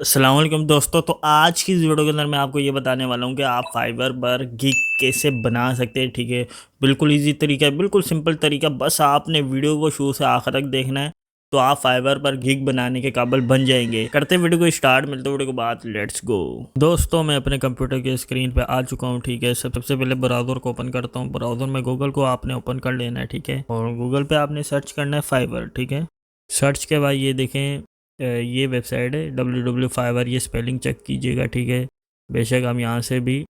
अस्सलाम वालेकुम दोस्तों। तो आज की इस वीडियो के अंदर मैं आपको ये बताने वाला हूँ कि आप फाइवर पर गिग कैसे बना सकते हैं। ठीक है, बिल्कुल इजी तरीका है, बिल्कुल सिंपल तरीका। बस आपने वीडियो को शुरू से आखिर तक देखना है तो आप फाइवर पर गिग बनाने के काबिल बन जाएंगे। करते वीडियो को स्टार्ट, मिलते वीडियो के बाद, लेट्स गो। दोस्तों मैं अपने कंप्यूटर के स्क्रीन पे आ चुका हूँ। ठीक है, सबसे पहले ब्राउज़र को ओपन करता हूँ। ब्राउज़र में गूगल को आपने ओपन कर लेना है। ठीक है, और गूगल पे आपने सर्च करना है फाइवर। ठीक है, सर्च के बाद ये देखें, ये वेबसाइट है www.fiverr। ये स्पेलिंग चेक कीजिएगा। ठीक है, बेशक हम यहाँ से भी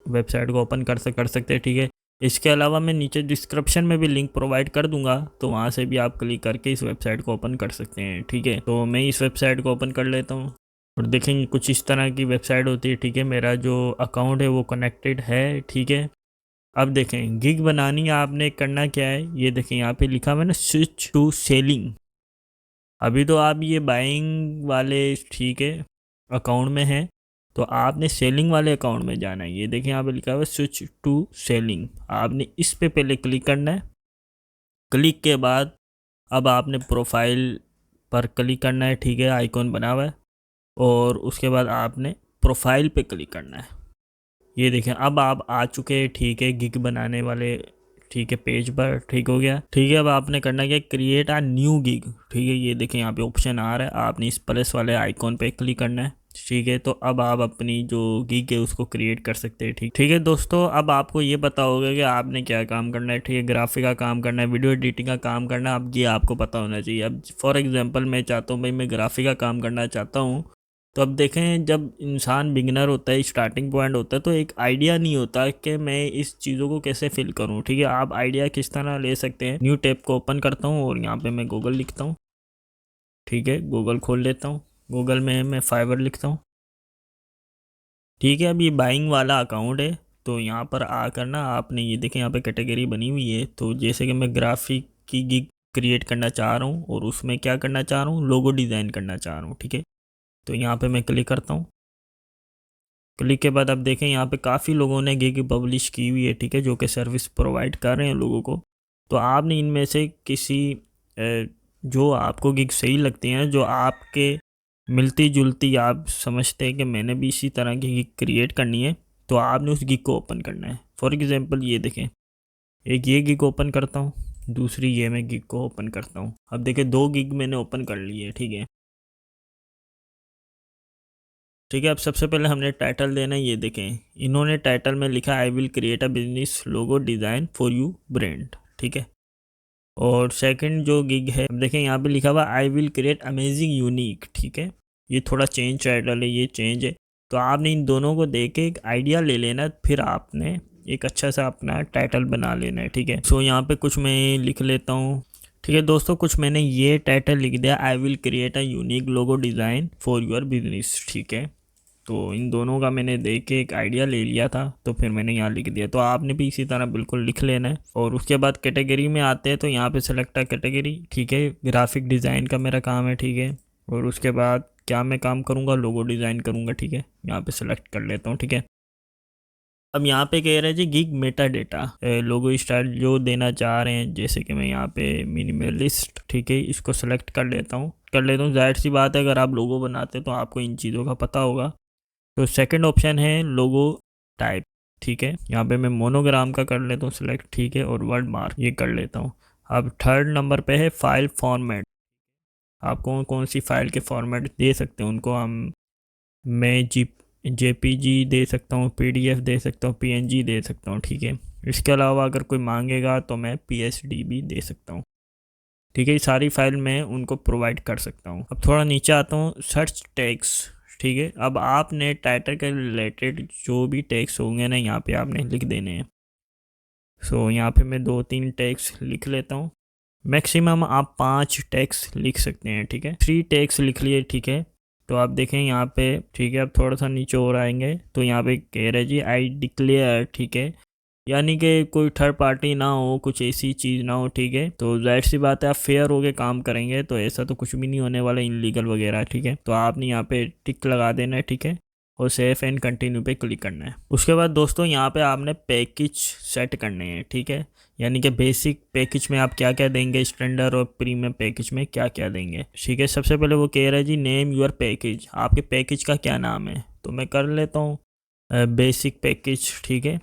वेबसाइट को ओपन कर सकते हैं। ठीक है, इसके अलावा मैं नीचे डिस्क्रिप्शन में भी लिंक प्रोवाइड कर दूंगा, तो वहाँ से भी आप क्लिक करके इस वेबसाइट को ओपन कर सकते हैं। ठीक है, तो मैं इस वेबसाइट को ओपन कर लेता हूँ और देखेंगे कुछ इस तरह की वेबसाइट होती है। ठीक है, मेरा जो अकाउंट है वो कनेक्टेड है। ठीक है, अब देखें गिग बनानी है, आपने करना क्या है, ये देखें यहाँ पे लिखा हुआ है ना, स्विच टू सेलिंग। अभी तो आप ये बाइंग वाले, ठीक है, अकाउंट में है, तो आपने सेलिंग वाले अकाउंट में जाना है। ये देखिए यहाँ पे लिखा हुआ है स्विच टू सेलिंग, आपने इस पे पहले क्लिक करना है। क्लिक के बाद अब आपने प्रोफाइल पर क्लिक करना है। ठीक है, आइकॉन बना हुआ है, और उसके बाद आपने प्रोफाइल पे क्लिक करना है। ये देखें अब आप आ चुके हैं। ठीक है, गिग बनाने वाले, ठीक है, पेज पर। ठीक हो गया। ठीक है, अब आपने करना क्या, क्रिएट आ न्यू गिग। ठीक है, ये देखें यहाँ पे ऑप्शन आ रहा है, आपने इस प्लस वाले आइकॉन पे क्लिक करना है। ठीक है, तो अब आप अपनी जो गिग है उसको क्रिएट कर सकते हैं। ठीक है दोस्तों, अब आपको ये पता होगा कि आपने क्या काम करना है। ठीक है, ग्राफिक का काम करना है, वीडियो एडिटिंग का काम करना है, अब ये आपको पता होना चाहिए। अब फॉर एग्जाम्पल मैं चाहता हूँ भाई, मैं ग्राफिक का काम करना चाहता हूँ, तो अब देखें जब इंसान बिगिनर होता है, स्टार्टिंग पॉइंट होता है, तो एक आइडिया नहीं होता कि मैं इस चीज़ों को कैसे फिल करूं। ठीक है, आप आइडिया किस तरह ले सकते हैं। न्यू टैब को ओपन करता हूं और यहाँ पे मैं गूगल लिखता हूं। ठीक है, गूगल खोल लेता हूं। गूगल में मैं फाइवर लिखता हूं। ठीक है, अब ये बाइंग वाला अकाउंट है, तो यहाँ पर आकर ना आपने ये देखें यहाँ पे कैटेगरी बनी हुई है। तो जैसे कि मैं ग्राफिक की गिग क्रिएट करना चाह रहा हूँ, और उसमें क्या करना चाह रहा हूँ, लोगो डिज़ाइन करना चाह रहा हूँ। ठीक है, तो यहाँ पे मैं क्लिक करता हूँ। क्लिक के बाद अब देखें यहाँ पे काफ़ी लोगों ने गिग पब्लिश की हुई है। ठीक है, जो कि सर्विस प्रोवाइड कर रहे हैं लोगों को। तो आपने इनमें से किसी जो आपको गिग सही लगती हैं, जो आपके मिलती जुलती, आप समझते हैं कि मैंने भी इसी तरह की गिग क्रिएट करनी है, तो आपने उस गिग को ओपन करना है। फॉर एग्जांपल ये देखें, एक ये गिग ओपन करता हूँ, दूसरी ये मैं गिग को ओपन करता हूँ। अब देखें दो गिग मैंने ओपन कर ली है। ठीक है, ठीक है, अब सबसे पहले हमने टाइटल देना है। ये देखें इन्होंने टाइटल में लिखा I will create a business logo design for you brand. ठीक है, और सेकंड जो गिग है, अब देखें यहाँ पे लिखा हुआ I will create amazing unique. ठीक है, ये थोड़ा चेंज टाइटल है, ये चेंज है। तो आपने इन दोनों को देख के एक आइडिया ले लेना, फिर आपने एक अच्छा सा अपना टाइटल बना लेना है। ठीक है, सो यहाँ पे कुछ मैं लिख लेता हूँ। ठीक है दोस्तों, कुछ मैंने ये टाइटल लिख दिया, I will create a unique logo design for your business. ठीक है, तो इन दोनों का मैंने देख के एक आइडिया ले लिया था, तो फिर मैंने यहाँ लिख दिया। तो आपने भी इसी तरह बिल्कुल लिख लेना है। और उसके बाद कैटेगरी में आते हैं, तो यहाँ पे सेलेक्ट है कैटेगरी। ठीक है, ग्राफिक डिज़ाइन का मेरा काम है। ठीक है, और उसके बाद क्या मैं काम करूँगा, लोगो डिज़ाइन करूँगा। ठीक है, यहाँ पे सेलेक्ट कर लेता हूँ। ठीक है, अब यहाँ पे कह रहे हैं जी गिग मेटा डेटा, लोगो स्टाइल जो देना चाह रहे हैं, जैसे कि मैं यहाँ पे मिनिमलिस्ट, ठीक है, इसको सेलेक्ट कर लेता हूँ। जाहिर सी बात है, अगर आप लोगो बनाते तो आपको इन चीज़ों का पता होगा। तो सेकंड ऑप्शन है लोगो टाइप। ठीक है, यहाँ पे मैं मोनोग्राम का कर लेता हूँ सिलेक्ट। ठीक है, और वर्ड मार्क ये कर लेता हूँ। अब थर्ड नंबर पे है फाइल फॉर्मेट। आप कौन कौन सी फाइल के फॉर्मेट दे सकते हैं उनको हम, मैं जेपीजी दे सकता हूँ, पीडीएफ दे सकता हूँ, पीएनजी दे सकता हूँ। ठीक है, इसके अलावा अगर कोई मांगेगा तो मैं पीएसडी भी दे सकता हूँ। ठीक है, ये सारी फाइल मैं उनको प्रोवाइड कर सकता हूँ। अब थोड़ा नीचे आता हूँ, सर्च टैग्स। ठीक है, अब आपने टाइटल के रिलेटेड जो भी टैग्स होंगे ना, यहाँ पे आपने लिख देने हैं। सो यहाँ पे मैं 2-3 टैग्स लिख लेता हूँ। मैक्सिमम आप 5 टैग्स लिख सकते हैं। ठीक है, 3 टैग्स लिख लिए। ठीक है, तो आप देखें यहाँ पे, ठीक है, अब थोड़ा सा नीचे और आएंगे, तो यहाँ पे कह रहे जी आई डिक्लेयर। ठीक है, यानी कि कोई थर्ड पार्टी ना हो, कुछ ऐसी चीज़ ना हो। ठीक है, तो जाहिर सी बात है आप फेयर होके काम करेंगे, तो ऐसा तो कुछ भी नहीं होने वाला इनलीगल वगैरह। ठीक है, तो आपने यहाँ पे टिक लगा देना है। ठीक है, और सेव एंड कंटिन्यू पे क्लिक करना है। उसके बाद दोस्तों यहाँ पे आपने पैकेज सेट करने हैं, ठीक है, यानी कि बेसिक पैकेज में आप क्या क्या देंगे, स्टैंडर्ड और प्रीमियम पैकेज में क्या क्या देंगे, ठीक है। सबसे पहले वो कह रहा है जी नेम योर पैकेज, आपके पैकेज का क्या नाम है, तो मैं कर लेता हूँ बेसिक पैकेज, ठीक है।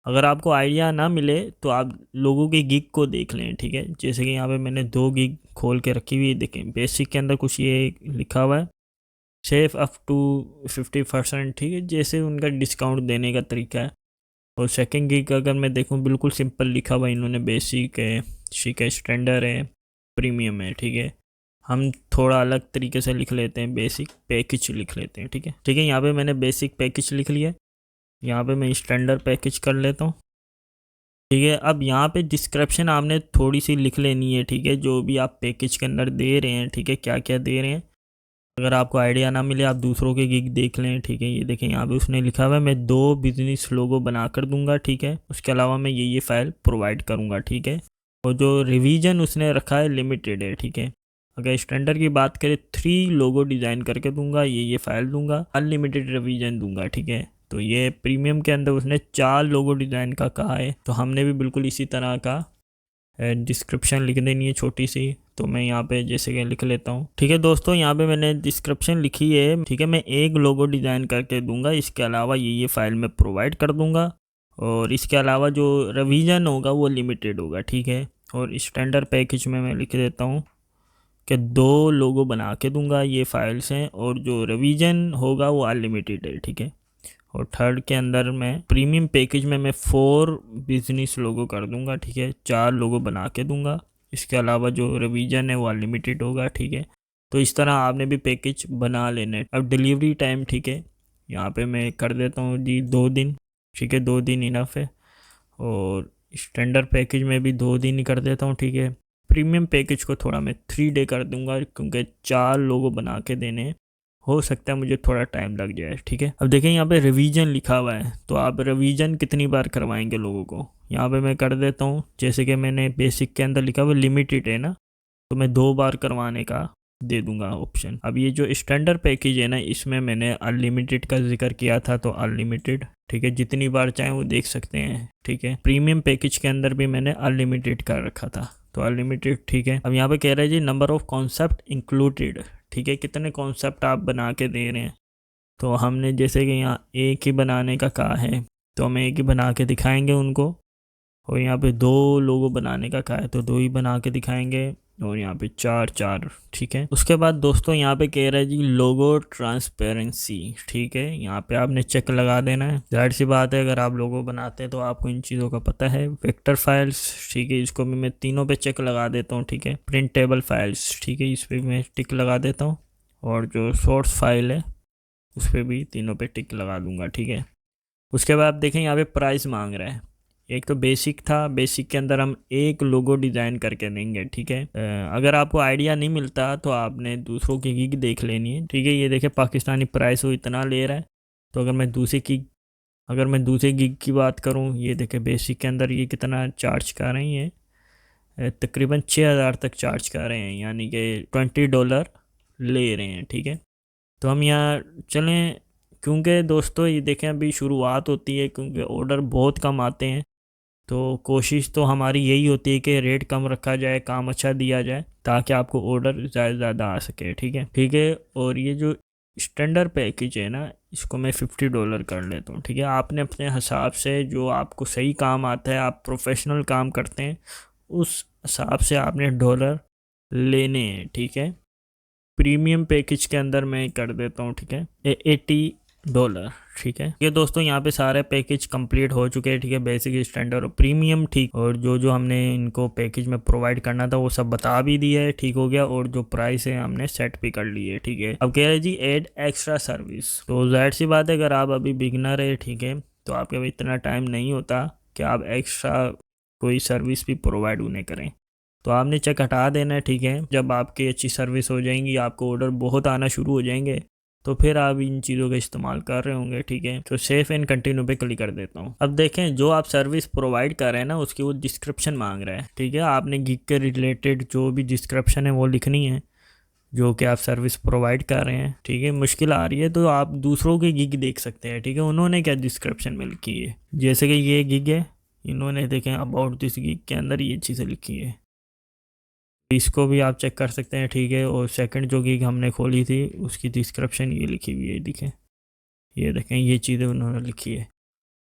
अगर आपको आइडिया ना मिले तो आप लोगों की गिग को देख लें, ठीक है। जैसे कि यहाँ पे मैंने 2 गिग खोल के रखी हुई है, देखें बेसिक के अंदर कुछ ये लिखा हुआ है सेफ अप टू 50%, ठीक है, जैसे उनका डिस्काउंट देने का तरीका है। और सेकंड गिग अगर मैं देखूँ बिल्कुल सिंपल लिखा हुआ इन्होंने, बेसिक है, ठीक है, स्टैंडर्ड है, प्रीमियम है, ठीक है। हम थोड़ा अलग तरीके से लिख लेते हैं, बेसिक पैकेज लिख लेते हैं, ठीक है, ठीक है। यहाँ पे मैंने बेसिक पैकेज लिख लिया, यहाँ पे मैं स्टैंडर्ड पैकेज कर लेता हूँ, ठीक है। अब यहाँ पे डिस्क्रिप्शन आपने थोड़ी सी लिख लेनी है, ठीक है, जो भी आप पैकेज के अंदर दे रहे हैं, ठीक है, क्या क्या दे रहे हैं। अगर आपको आइडिया ना मिले आप दूसरों के गिग देख लें, ठीक है। ये देखें यहाँ पे उसने लिखा हुआ है मैं 2 बिजनेस लोगो बना कर दूंगा, ठीक है। उसके अलावा मैं ये फाइल प्रोवाइड करूँगा, ठीक है। और जो रिवीजन उसने रखा है लिमिटेड है, ठीक है। अगर स्टैंडर्ड की बात करें 3 लोगो डिज़ाइन करके दूंगा, ये फाइल दूंगा, अनलिमिटेड रिवीजन दूंगा, ठीक है। तो ये प्रीमियम के अंदर उसने 4 लोगो डिज़ाइन का कहा है, तो हमने भी बिल्कुल इसी तरह का डिस्क्रिप्शन लिख देनी है छोटी सी। तो मैं यहाँ पे जैसे कि लिख लेता हूँ, ठीक है दोस्तों। यहाँ पे मैंने डिस्क्रिप्शन लिखी है, ठीक है। मैं 1 लोगो डिज़ाइन करके दूंगा, इसके अलावा ये फाइल मैं प्रोवाइड कर दूंगा, और इसके अलावा जो रिवीजन होगा वो लिमिटेड होगा, ठीक है। और स्टैंडर्ड पैकेज में मैं लिख देता हूँ कि 2 लोगो बना के दूंगा, ये फाइल्स हैं, और जो रिवीजन होगा वो अनलिमिटेड है, ठीक है। और थर्ड के अंदर मैं प्रीमियम पैकेज में मैं 4 बिजनेस लोगो कर दूंगा, ठीक है, 4 लोगो बना के दूंगा। इसके अलावा जो रिवीजन है वो अनलिमिटेड होगा, ठीक है। तो इस तरह आपने भी पैकेज बना लेना है। अब डिलीवरी टाइम, ठीक है, यहाँ पे मैं कर देता हूँ जी 2 दिन, ठीक है, 2 दिन इनफ है। और स्टैंडर्ड पैकेज में भी 2 दिन ही कर देता हूँ, ठीक है। प्रीमियम पैकेज को थोड़ा मैं 3 डे कर दूंगा, क्योंकि 4 लोगो बना के देने हैं, हो सकता है मुझे थोड़ा टाइम लग जाए, ठीक है। अब देखें यहाँ पे रिवीजन लिखा हुआ है, तो आप रिवीजन कितनी बार करवाएंगे लोगों को, यहाँ पे मैं कर देता हूँ। जैसे कि मैंने बेसिक के अंदर लिखा हुआ लिमिटेड है ना, तो मैं 2 बार करवाने का दे दूंगा ऑप्शन। अब ये जो स्टैंडर्ड पैकेज है ना, इसमें मैंने अनलिमिटेड का जिक्र किया था, तो अनलिमिटेड, ठीक है, जितनी बार चाहें वो देख सकते हैं, ठीक है। प्रीमियम पैकेज के अंदर भी मैंने अनलिमिटेड कर रखा था, तो अनलिमिटेड, ठीक है। अब यहाँ पे कह रहा है जी नंबर ऑफ कॉन्सेप्ट इंक्लूडेड, ठीक है, कितने कॉन्सेप्ट आप बना के दे रहे हैं। तो हमने जैसे कि यहाँ एक ही बनाने का कहा है, तो हम एक ही बना के दिखाएंगे उनको। और यहाँ पे 2 लोगो बनाने का कहा है, तो 2 ही बना के दिखाएंगे। और यहाँ पे 4, ठीक है। उसके बाद दोस्तों यहाँ पे कह रहा है जी लोगो ट्रांसपेरेंसी, ठीक है, यहाँ पे आपने चेक लगा देना है। जाहिर सी बात है अगर आप लोगो बनाते हैं तो आपको इन चीज़ों का पता है। वेक्टर फाइल्स, ठीक है, इसको भी मैं तीनों पे चेक लगा देता हूँ, ठीक है। प्रिंटेबल फाइल्स, ठीक है, इस पर मैं टिक लगा देता हूँ। और जो सोर्स फाइल है उस पर भी तीनों पे टिक लगा दूंगा, ठीक है। उसके बाद देखें यहाँ पे प्राइस मांग रहा है। एक तो बेसिक था, बेसिक के अंदर हम 1 लोगो डिज़ाइन करके देंगे, ठीक है। अगर आपको आइडिया नहीं मिलता तो आपने दूसरों की गिग देख लेनी है, ठीक है। ये देखें पाकिस्तानी प्राइस वो इतना ले रहा है, तो अगर मैं दूसरी गिग की बात करूँ, ये देखें बेसिक के अंदर ये कितना चार्ज कर रही है, तकरीबन 6000 तक चार्ज कर रहे हैं, यानी कि $20 ले रहे हैं, ठीक है। तो हम यहाँ चलें, क्योंकि दोस्तों ये देखें अभी शुरुआत होती है, क्योंकि ऑर्डर बहुत कम आते हैं, तो कोशिश तो हमारी यही होती है कि रेट कम रखा जाए, काम अच्छा दिया जाए, ताकि आपको ऑर्डर ज़्यादा आ सके, ठीक है, ठीक है। और ये जो स्टैंडर्ड पैकेज है ना, इसको मैं $50 कर लेता हूँ, ठीक है। आपने अपने हिसाब से जो आपको सही काम आता है, आप प्रोफेशनल काम करते हैं, उस हिसाब से आपने डॉलर लेने हैं, ठीक है। प्रीमियम पैकेज के अंदर मैं कर देता हूँ, ठीक है, $80, ठीक है। ये दोस्तों यहाँ पे सारे पैकेज कंप्लीट हो चुके हैं, ठीक है, बेसिक, स्टैंडर्ड और प्रीमियम, ठीक। और जो हमने इनको पैकेज में प्रोवाइड करना था वो सब बता भी दिया है, ठीक हो गया। और जो प्राइस है हमने सेट भी कर ली है, ठीक है। अब कह रहे जी ऐड एक्स्ट्रा सर्विस, तो जाहिर सी बात है अगर आप अभी बिगनर है, ठीक है, तो आपके अभी इतना टाइम नहीं होता कि आप एक्स्ट्रा कोई सर्विस भी प्रोवाइड उन्हें करें, तो आपने चेक हटा देना है, ठीक है। जब आपकी अच्छी सर्विस हो जाएंगी, आपको ऑर्डर बहुत आना शुरू हो जाएंगे, तो फिर आप इन चीज़ों का इस्तेमाल कर रहे होंगे, ठीक है। तो सेव एंड कंटिन्यू पे क्लिक कर देता हूँ। अब देखें जो आप सर्विस प्रोवाइड कर रहे हैं ना, उसकी वो डिस्क्रिप्शन मांग रहा है, ठीक है। आपने गिग के रिलेटेड जो भी डिस्क्रिप्शन है वो लिखनी है, जो कि आप सर्विस प्रोवाइड कर रहे हैं, ठीक है। मुश्किल आ रही है तो आप दूसरों की गिग देख सकते हैं, ठीक है। उन्होंने क्या डिस्क्रिप्शन में लिखी है, जैसे कि ये गिग है, इन्होंने देखें अबाउट दिस गिग के अंदर ये चीज़ें लिखी है, इसको भी आप चेक कर सकते हैं, ठीक है। और सेकंड जो गिग हमने खोली थी उसकी डिस्क्रिप्शन ये लिखी हुई है, देखें, ये देखें, ये चीज़ें उन्होंने लिखी है।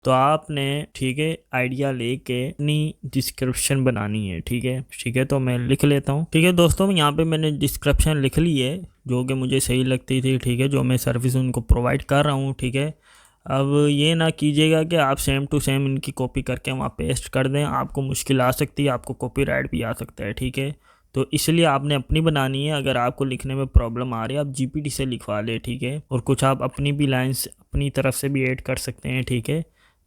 तो आपने, ठीक है, आइडिया लेके अपनी डिस्क्रिप्शन बनानी है, ठीक है, ठीक है। तो मैं लिख लेता हूँ, ठीक है दोस्तों। यहाँ पे मैंने डिस्क्रिप्शन लिख ली है जो कि मुझे सही लगती थी, ठीक है, जो मैं सर्विस उनको प्रोवाइड कर रहा हूँ, ठीक है। अब ये ना कीजिएगा कि आप सेम टू सेम इनकी कॉपी करके वहाँ पेस्ट कर दें, आपको मुश्किल आ सकती है, आपको कॉपीराइट भी आ सकता है, ठीक है। तो इसलिए आपने अपनी बनानी है। अगर आपको लिखने में प्रॉब्लम आ रही है आप जीपीटी से लिखवा ले, ठीक है। और कुछ आप अपनी भी लाइंस अपनी तरफ से भी ऐड कर सकते हैं, ठीक है,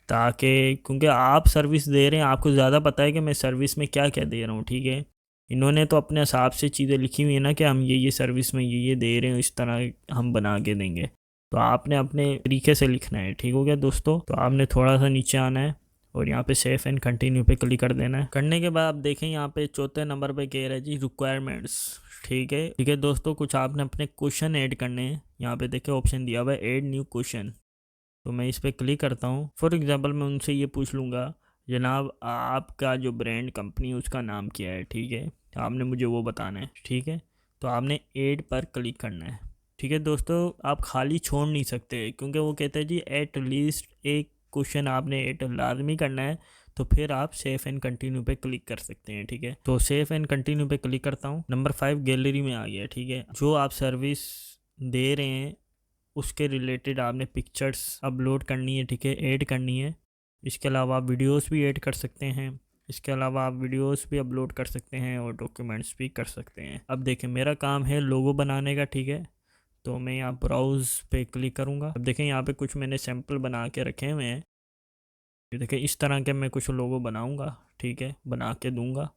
ताकि, क्योंकि आप सर्विस दे रहे हैं, आपको ज़्यादा पता है कि मैं सर्विस में क्या क्या दे रहा हूँ, ठीक है। इन्होंने तो अपने हिसाब से चीज़ें लिखी हुई है ना कि हम ये सर्विस में ये दे रहे हैं, इस तरह हम बना के देंगे। तो आपने अपने तरीके से लिखना है, ठीक हो गया दोस्तों। तो आपने थोड़ा सा नीचे आना है और यहाँ पे सेव एंड कंटिन्यू पे क्लिक कर देना है। करने के बाद आप देखें यहाँ पे चौथे नंबर पे कह रहा है जी रिक्वायरमेंट्स, ठीक है, ठीक है दोस्तों। कुछ आपने अपने क्वेश्चन ऐड करने हैं, यहाँ पे देखें ऑप्शन दिया हुआ है ऐड न्यू क्वेश्चन। तो मैं इस पर क्लिक करता हूँ। फॉर एग्जांपल मैं उनसे ये पूछ लूँगा, जनाब आपका जो ब्रांड कंपनी है उसका नाम क्या है, ठीक है। तो आपने मुझे वो बताना है, ठीक है। तो आपने ऐड पर क्लिक करना है, ठीक है दोस्तों। आप खाली छोड़ नहीं सकते क्योंकि वो कहते हैं जी एट लीस्ट एक क्वेश्चन आपने ऐड लाजमी करना है। तो फिर आप सेव एंड कंटिन्यू पे क्लिक कर सकते हैं, ठीक है। तो सेव एंड कंटिन्यू पे क्लिक करता हूँ। नंबर 5 गैलरी में आ गया, ठीक है। जो आप सर्विस दे रहे हैं उसके रिलेटेड आपने पिक्चर्स अपलोड करनी है, ठीक है, ऐड करनी है। इसके अलावा आप वीडियोस भी ऐड कर सकते हैं, इसके अलावा आप वीडियोस भी अपलोड कर सकते हैं और डॉक्यूमेंट्स भी कर सकते हैं। अब देखें मेरा काम है लोगो बनाने का, ठीक है। तो मैं यहाँ ब्राउज़ पे क्लिक करूँगा। अब देखें यहाँ पे कुछ मैंने सैम्पल बना के रखे हुए हैं, ये देखें इस तरह के मैं कुछ लोगो बनाऊँगा, ठीक है, बना के दूँगा।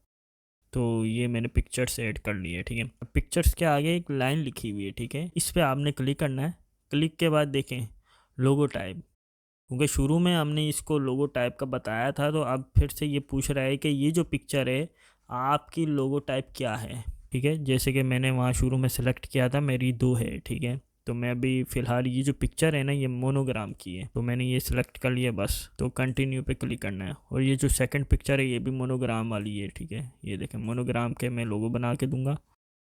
तो ये मैंने पिक्चर्स ऐड कर लिए, ठीक है। अब पिक्चर्स के आगे एक लाइन लिखी हुई है, ठीक है, इस पर आपने क्लिक करना है। क्लिक के बाद देखें लोगो टाइप, क्योंकि शुरू में हमने इसको लोगो टाइप का बताया था, तो अब फिर से ये पूछ रहा है कि ये जो पिक्चर है आपकी लोगो टाइप क्या है, ठीक है। जैसे कि मैंने वहाँ शुरू में सेलेक्ट किया था मेरी 2 है, ठीक है। तो मैं अभी फ़िलहाल ये जो पिक्चर है ना ये मोनोग्राम की है, तो मैंने ये सिलेक्ट कर लिया बस। तो कंटिन्यू पे क्लिक करना है। और ये जो सेकंड पिक्चर है ये भी मोनोग्राम वाली है, ठीक है। ये देखें मोनोग्राम के मैं लोगो बना के दूंगा।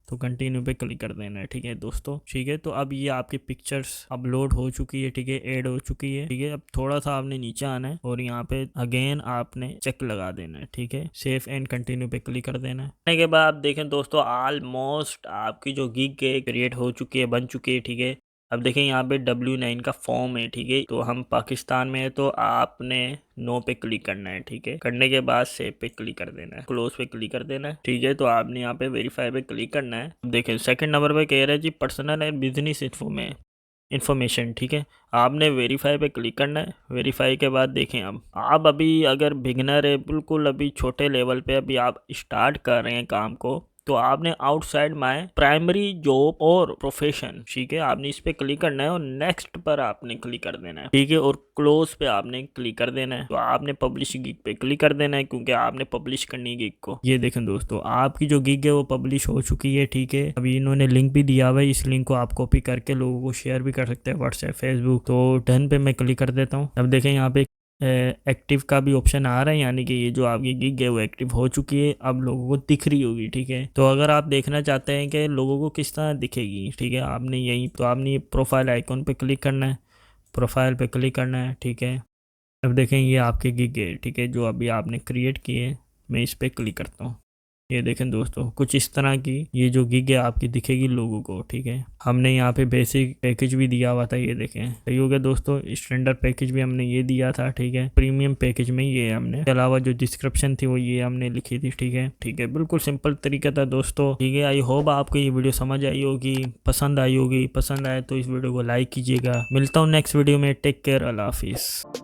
तो कंटिन्यू पे क्लिक कर देना है, ठीक है दोस्तों, ठीक है। तो अब ये आपकी पिक्चर्स अपलोड हो चुकी है, ठीक है, ऐड हो चुकी है, ठीक है। अब थोड़ा सा आपने नीचे आना है और यहाँ पे अगेन आपने चेक लगा देना है, ठीक है। सेव एंड कंटिन्यू पे क्लिक कर देना है। करने के बाद देखें दोस्तों ऑलमोस्ट आपकी जो गिग क्रिएट हो चुकी है, बन चुकी है, ठीक है। अब देखें यहाँ पे W9 का फॉर्म है, ठीक है। तो हम पाकिस्तान में है तो आपने नो पे क्लिक करना है, ठीक है। करने के बाद सेव पे क्लिक कर देना है, क्लोज पे क्लिक कर देना है, ठीक है। तो आपने यहाँ पे वेरीफाई पे क्लिक करना है। अब देखें सेकंड नंबर पे कह रहा है जी पर्सनल एंड बिजनेस इन्फॉर्मेशन, ठीक है। आपने वेरीफाई पे क्लिक करना है। वेरीफाई के बाद देखें अब आप अभी अगर बिगनर है, बिल्कुल अभी छोटे लेवल पे अभी आप स्टार्ट कर रहे हैं काम को, तो आपने आउटसाइड माय प्राइमरी जॉब और प्रोफेशन, ठीक है, आपने इस पे क्लिक करना है और नेक्स्ट पर आपने क्लिक कर देना है, ठीक है। और क्लोज पे आपने क्लिक कर देना है। तो आपने पब्लिश गिग पे क्लिक कर देना है क्योंकि आपने पब्लिश करनी है गिग को। ये देखें दोस्तों आपकी जो गिग है वो पब्लिश हो चुकी है, ठीक है। अभी इन्होंने लिंक भी दिया हुआ है, इस लिंक को आप कॉपी करके लोगों को शेयर भी कर सकते हैं व्हाट्सएप, फेसबुक। तो डन पे मैं क्लिक कर देता हूँ। अब देखें यहाँ पे एक्टिव का भी ऑप्शन आ रहा है, यानी कि ये जो आपकी गिग है वो एक्टिव हो चुकी है, अब लोगों को दिख रही होगी, ठीक है। तो अगर आप देखना चाहते हैं कि लोगों को किस तरह दिखेगी, ठीक है, आपने यही तो आपने प्रोफाइल आइकॉन पे क्लिक करना है, प्रोफाइल पे क्लिक करना है, ठीक है। अब देखें ये आपके गिग है, ठीक है, जो अभी आपने क्रिएट किए। मैं इस पर क्लिक करता हूँ। ये देखें दोस्तों कुछ इस तरह की ये जो गिग है आपकी दिखेगी लोगों को, ठीक है। हमने यहाँ पे बेसिक पैकेज भी दिया हुआ था, ये देखें, सही हो गया दोस्तों। स्टैंडर्ड पैकेज भी हमने ये दिया था, ठीक है। प्रीमियम पैकेज में ये हमने, इसके अलावा जो डिस्क्रिप्शन थी वो ये हमने लिखी थी, ठीक है, ठीक है। बिल्कुल सिंपल तरीका था दोस्तों, ठीक है। आई होप आपको ये वीडियो समझ आई होगी, पसंद आई होगी। पसंद आए तो इस वीडियो को लाइक कीजिएगा। मिलता हूँ नेक्स्ट वीडियो में। टेक केयर, अल्लाह हाफिज़।